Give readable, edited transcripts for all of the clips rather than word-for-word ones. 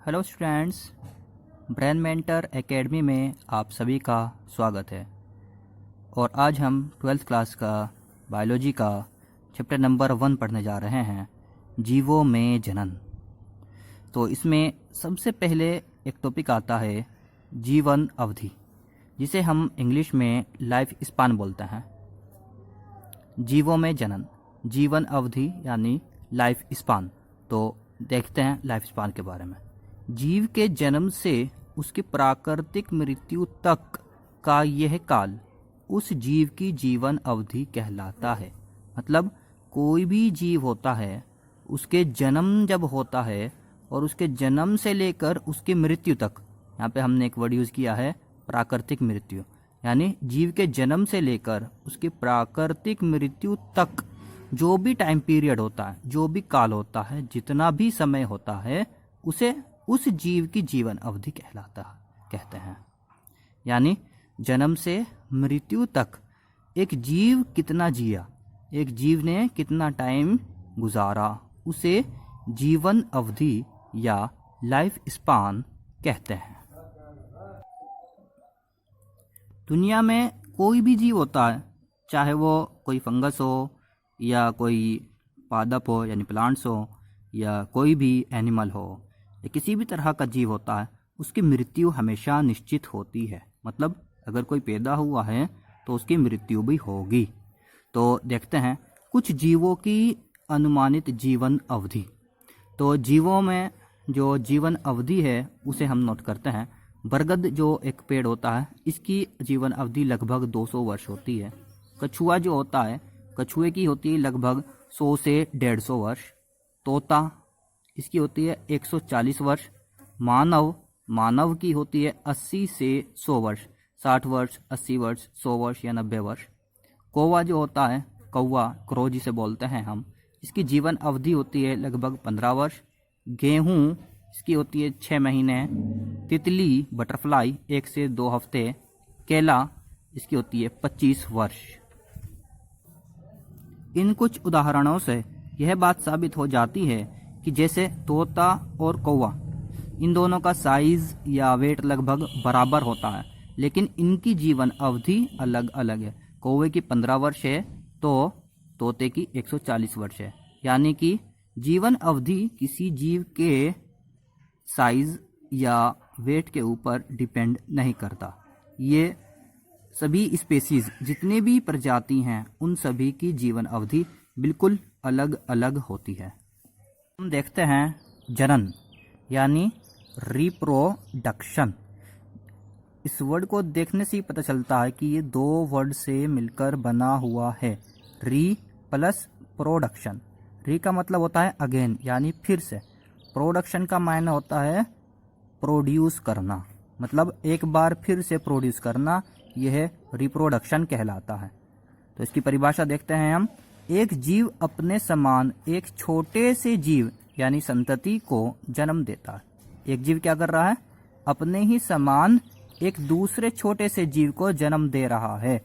Hello students, brain mentor academy में आप सभी का स्वागत है। और आज हम 12th क्लास का बायोलॉजी का चैप्टर नंबर 1 पढ़ने जा रहे हैं, जीवों में जनन। तो इसमें सबसे पहले एक टॉपिक आता है जीवन अवधि, जिसे हम इंग्लिश में लाइफ स्पान बोलते हैं। जीवों में जनन, जीवन अवधि यानी लाइफ स्पान। तो देखते हैं लाइफ स्पान के बारे में। जीव के जन्म से उसकी प्राकृतिक मृत्यु तक का यह काल उस जीव की जीवन अवधि कहलाता है। मतलब कोई भी जीव होता है, उसके जन्म जब होता है और उसके जन्म से लेकर उसकी मृत्यु तक, यहाँ पे हमने एक वर्ड यूज़ किया है प्राकृतिक मृत्यु, यानी जीव के जन्म से लेकर उसकी प्राकृतिक मृत्यु तक जो भी टाइम पीरियड होता है, जो भी काल होता है, जितना भी समय होता है, उसे उस जीव की जीवन अवधि कहते हैं। यानी जन्म से मृत्यु तक एक जीव कितना जिया, एक जीव ने कितना टाइम गुजारा, उसे जीवन अवधि या लाइफ स्पान कहते हैं। दुनिया में कोई भी जीव होता है, चाहे वो कोई फंगस हो या कोई पादप हो यानी प्लांट्स हो, या कोई भी एनिमल हो, या किसी भी तरह का जीव होता है, उसकी मृत्यु हमेशा निश्चित होती है। मतलब अगर कोई पैदा हुआ है तो उसकी मृत्यु भी होगी। तो देखते हैं कुछ जीवों की अनुमानित जीवन अवधि। तो जीवों में जो जीवन अवधि है उसे हम नोट करते हैं। बरगद जो एक पेड़ होता है, इसकी जीवन अवधि लगभग 200 वर्ष होती है। कछुआ जो होता है, कछुए की होती है लगभग 100 से 150 वर्ष। तोता, इसकी होती है 140 वर्ष। मानव की होती है 80 से 100 वर्ष, 60 वर्ष, 80 वर्ष, 100 वर्ष या 90 वर्ष। कौवा जो होता है, कौवा, क्रो जिसे बोलते हैं हम, इसकी जीवन अवधि होती है लगभग 15 वर्ष। गेहूँ, इसकी होती है 6 महीने। तितली, बटरफ्लाई, 1 से 2 हफ्ते। केला, इसकी होती है 25 वर्ष। इन कुछ उदाहरणों से यह बात साबित हो जाती है कि जैसे तोता और कौवा, इन दोनों का साइज या वेट लगभग बराबर होता है, लेकिन इनकी जीवन अवधि अलग अलग है। कौवे की 15 वर्ष है तो तोते की 140 वर्ष है। यानी कि जीवन अवधि किसी जीव के साइज या वेट के ऊपर डिपेंड नहीं करता। ये सभी स्पेसीज, जितने भी प्रजाति हैं, उन सभी की जीवन अवधि बिल्कुल अलग अलग होती है। हम देखते हैं जनन यानी रिप्रोडक्शन। इस वर्ड को देखने से ही पता चलता है कि ये 2 वर्ड से मिलकर बना हुआ है, री प्लस प्रोडक्शन। री का मतलब होता है अगेन यानी फिर से। प्रोडक्शन का मायने होता है प्रोड्यूस करना, मतलब एक बार फिर से प्रोड्यूस करना, यह रिप्रोडक्शन कहलाता है। तो इसकी परिभाषा देखते हैं हम। एक जीव अपने समान एक छोटे से जीव यानी संतति को जन्म देता है। एक जीव क्या कर रहा है? अपने ही समान एक दूसरे छोटे से जीव को जन्म दे रहा है।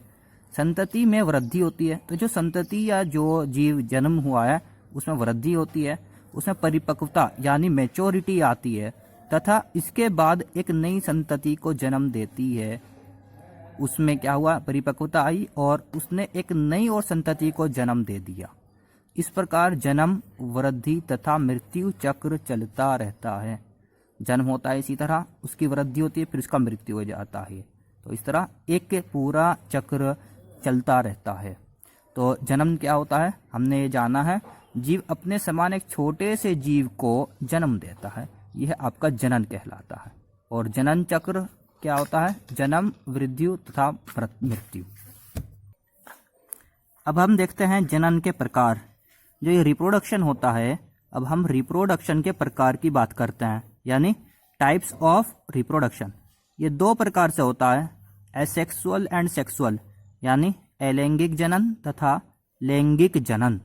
संतति में वृद्धि होती है। तो जो संतति या जो जीव जन्म हुआ है उसमें वृद्धि होती है, उसमें परिपक्वता यानी मैच्योरिटी आती है, तथा इसके बाद एक नई संतति को जन्म देती है। उसमें क्या हुआ? परिपक्वता आई और उसने एक नई और संतति को जन्म दे दिया। इस प्रकार जन्म, वृद्धि तथा मृत्यु चक्र चलता रहता है। जन्म होता है, इसी तरह उसकी वृद्धि होती है, फिर उसका मृत्यु हो जाता है। तो इस तरह एक पूरा चक्र चलता रहता है। तो जन्म क्या होता है हमने ये जाना है। जीव अपने समान एक छोटे से जीव को जन्म देता है, यह आपका जनन कहलाता है। और जनन चक्र क्या होता है? जन्म, वृद्धि तथा मृत्यु। अब हम देखते हैं जनन के प्रकार। जो ये रिप्रोडक्शन होता है, अब हम रिप्रोडक्शन के प्रकार की बात करते हैं, यानी टाइप्स ऑफ रिप्रोडक्शन। ये 2 प्रकार से होता है, एसेक्सुअल एंड सेक्सुअल, यानी अलैंगिक जनन तथा लैंगिक जनन।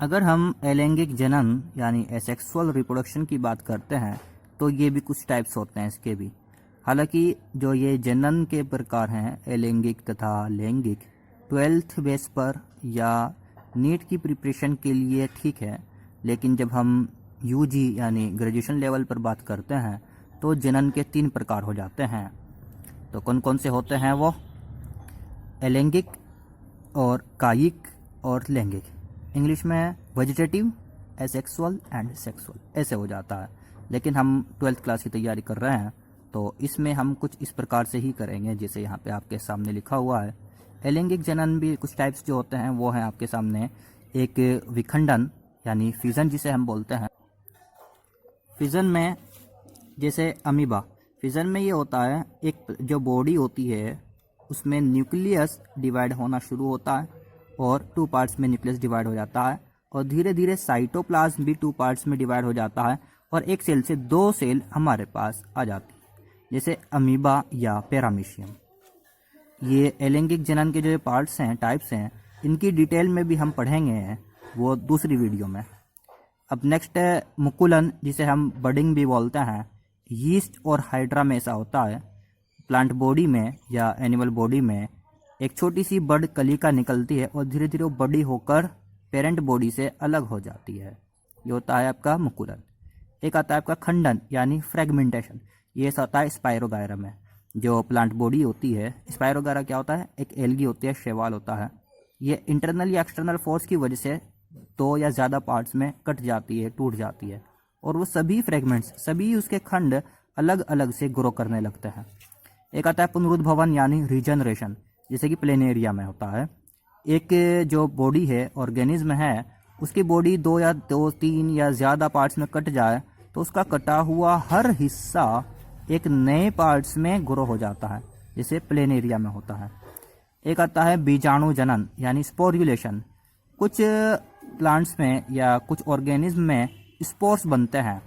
अगर हम अलैंगिक जनन यानी एसेक्सुअल रिप्रोडक्शन की बात करते हैं तो ये भी कुछ टाइप्स होते हैं इसके भी। हालांकि जो ये जनन के प्रकार हैं अलैंगिक तथा लैंगिक, 12th बेस पर या नीट की प्रिपरेशन के लिए ठीक है, लेकिन जब हम यूजी यानी ग्रेजुएशन लेवल पर बात करते हैं तो जनन के 3 प्रकार हो जाते हैं। तो कौन कौन से होते हैं वो? अलैंगिक और कायिक और लैंगिक। इंग्लिश में वेजिटेटिव, एसेक्सुअल एंड सेक्सुअल ऐसे हो जाता है। लेकिन हम 12th क्लास की तैयारी कर रहे हैं तो इसमें हम कुछ इस प्रकार से ही करेंगे जैसे यहाँ पे आपके सामने लिखा हुआ है। अलैंगिक जनन भी कुछ टाइप्स जो होते हैं वो हैं आपके सामने। एक विखंडन यानी फिजन जिसे हम बोलते हैं। फिजन में जैसे अमीबा, फिजन में ये होता है एक जो बॉडी होती है उसमें न्यूक्लियस डिवाइड होना शुरू होता है और 2 पार्ट्स में न्यूक्लियस डिवाइड हो जाता है और धीरे धीरे साइटोप्लाज्म भी 2 पार्ट्स में डिवाइड हो जाता है और एक सेल से 2 सेल हमारे पास आ जाती है जैसे अमीबा या पैरामीशियम। ये अलैंगिक जनन के जो पार्ट्स हैं, टाइप्स हैं, इनकी डिटेल में भी हम पढ़ेंगे वो दूसरी वीडियो में। अब नेक्स्ट है मुकुलन जिसे हम बडिंग भी बोलते हैं। यीस्ट और हाइड्रा में ऐसा होता है। प्लांट बॉडी में या एनिमल बॉडी में एक छोटी सी बड कलिका निकलती है और धीरे धीरे वो बड़ी होकर पेरेंट बॉडी से अलग हो जाती है। ये होता है आपका मुकुलन। एक आता है आपका खंडन यानी फ्रेगमेंटेशन। ये ऐसा होता है स्पायरोगायरा में। जो प्लांट बॉडी होती है, स्पायरोगायरा क्या होता है? एक एल्गी होती है, शैवाल होता है। ये इंटरनल या एक्सटर्नल फोर्स की वजह से 2 या ज़्यादा पार्ट्स में कट जाती है, टूट जाती है और वो सभी फ्रेगमेंट्स, सभी उसके खंड अलग अलग से ग्रो करने लगते हैं। एक आता है पुनरुद्भवन यानी रीजनरेशन, जैसे कि प्लेनेरिया में होता है। एक जो बॉडी है, ऑर्गेनिज्म है, उसकी बॉडी 2 या 3 या ज़्यादा पार्ट्स में कट जाए तो उसका कटा हुआ हर हिस्सा एक नए पार्ट्स में ग्रो हो जाता है, जैसे प्लेनेरिया में होता है। एक आता है बीजाणु जनन यानी स्पोर्युलेशन। कुछ प्लांट्स में या कुछ ऑर्गेनिज्म में स्पोर्स बनते हैं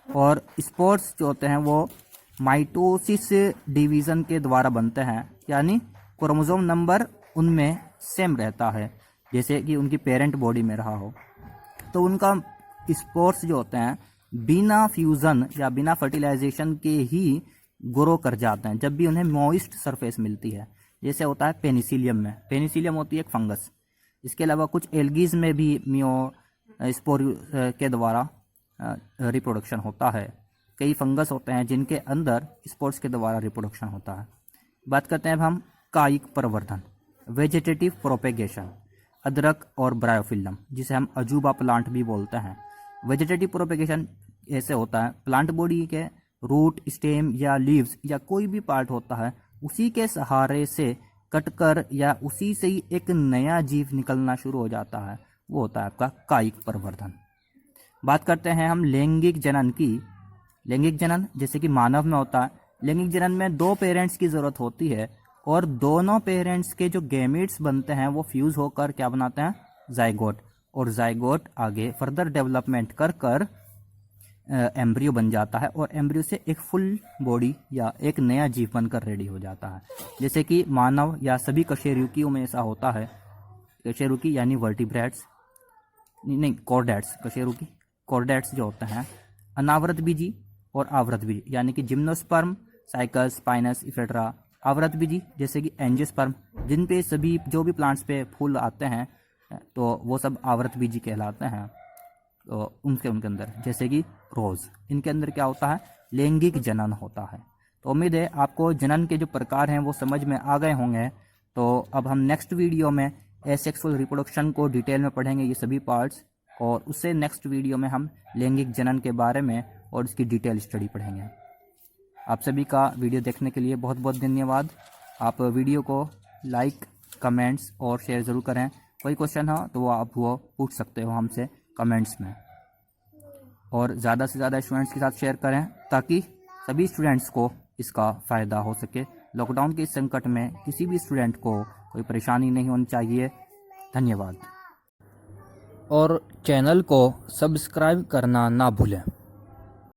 और स्पोर्स जो होते हैं वो माइटोसिस डिवीज़न के द्वारा बनते हैं, यानी क्रोमोसोम नंबर उनमें सेम रहता है जैसे कि उनकी पेरेंट बॉडी में रहा हो। तो उनका स्पोर्स जो होते हैं बिना फ्यूज़न या बिना फर्टिलाइजेशन के ही ग्रो कर जाते हैं जब भी उन्हें मॉइस्ट सरफेस मिलती है। जैसे होता है पेनिसिलियम में। पेनिसिलियम होती है एक फंगस। इसके अलावा कुछ एल्गीज में भी स्पोर के द्वारा रिप्रोडक्शन होता है। कई फंगस होते हैं जिनके अंदर स्पोर्स के द्वारा रिप्रोडक्शन होता है। बात करते हैं अब हम कायिक प्रवर्धन, वेजिटेटिव प्रोपेगेशन। अदरक और ब्रायोफिल्लम जिसे हम अजूबा प्लांट भी बोलते हैं। वेजिटेटिव प्रोपेगेशन ऐसे होता है प्लांट बॉडी के रूट, स्टेम या लीव्स या कोई भी पार्ट होता है उसी के सहारे से कटकर या उसी से ही एक नया जीव निकलना शुरू हो जाता है, वो होता है आपका कायिक प्रवर्धन। बात करते हैं हम लैंगिक जनन की। लैंगिक जनन जैसे कि मानव में होता है। लैंगिक जनन में 2 पेरेंट्स की ज़रूरत होती है और दोनों पेरेंट्स के जो गैमेट्स बनते हैं वो फ्यूज़ होकर क्या बनाते हैं? जाइगोट। और जाइगोट आगे फर्दर डेवलपमेंट कर कर एम्ब्रियो बन जाता है और एम्ब्रियो से एक फुल बॉडी या एक नया जीव बनकर रेडी हो जाता है। जैसे कि मानव या सभी कशेरुकियों में ऐसा होता है। कशेरुकी यानी वर्टिब्रेट्स, नहीं कॉर्डेट्स, कशेरुकी कॉर्डेट्स जो होते हैं अनावृत बीजी और आवृत बीजी, यानी कि जिम्नोस्पर्म, साइकस, स्पाइनस, इफेट्रा। आवृत बीजी जैसे कि एंजियोस्पर्म, जिन पे सभी जो भी प्लांट्स पे फूल आते हैं तो वो सब आवृत बीजी कहलाते हैं। तो उनके अंदर जैसे कि रोज़, इनके अंदर क्या होता है? लैंगिक जनन होता है। तो उम्मीद है आपको जनन के जो प्रकार हैं वो समझ में आ गए होंगे। तो अब हम नेक्स्ट वीडियो में एसेक्सुअल रिप्रोडक्शन को डिटेल में पढ़ेंगे, ये सभी पार्ट्स, और उससे नेक्स्ट वीडियो में हम लैंगिक जनन के बारे में और इसकी डिटेल स्टडी पढ़ेंगे। आप सभी का वीडियो देखने के लिए बहुत बहुत धन्यवाद। आप वीडियो को लाइक, कमेंट्स और शेयर ज़रूर करें। कोई क्वेश्चन हो तो आप वो पूछ सकते हो हमसे कमेंट्स में, और ज़्यादा से ज़्यादा स्टूडेंट्स के साथ शेयर करें ताकि सभी स्टूडेंट्स को इसका फ़ायदा हो सके। लॉकडाउन के इस संकट में किसी भी स्टूडेंट को कोई परेशानी नहीं होनी चाहिए। धन्यवाद। और चैनल को सब्सक्राइब करना ना भूलें।